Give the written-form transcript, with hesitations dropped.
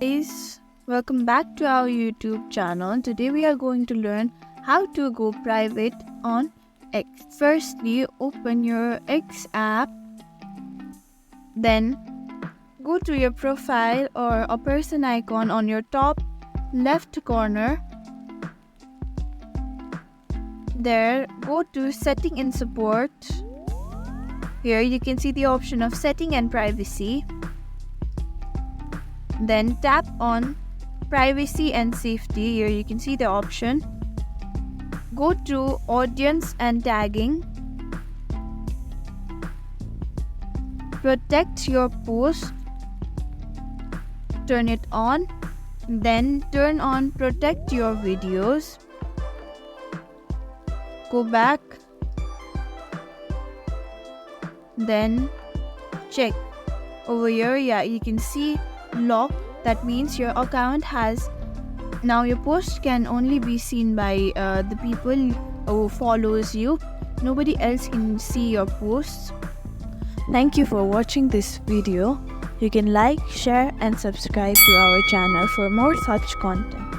Guys, welcome back to our YouTube channel. Today we are going to learn how to go private on X. Firstly, open your X app, then go to your profile or a person icon on your top left corner. There, go to setting and support. Here you can see the option of setting and privacy. Then tap on privacy and safety. Here you can see the option. Go to audience and tagging. Protect your post. Turn it on. Then turn on protect your videos. Go back. Then check. Over here, you can see lock. That means your account has now your post can only be seen by the people who follows you. Nobody else can see your posts. Thank you for watching this video. You can like, share and subscribe to our channel for more such content.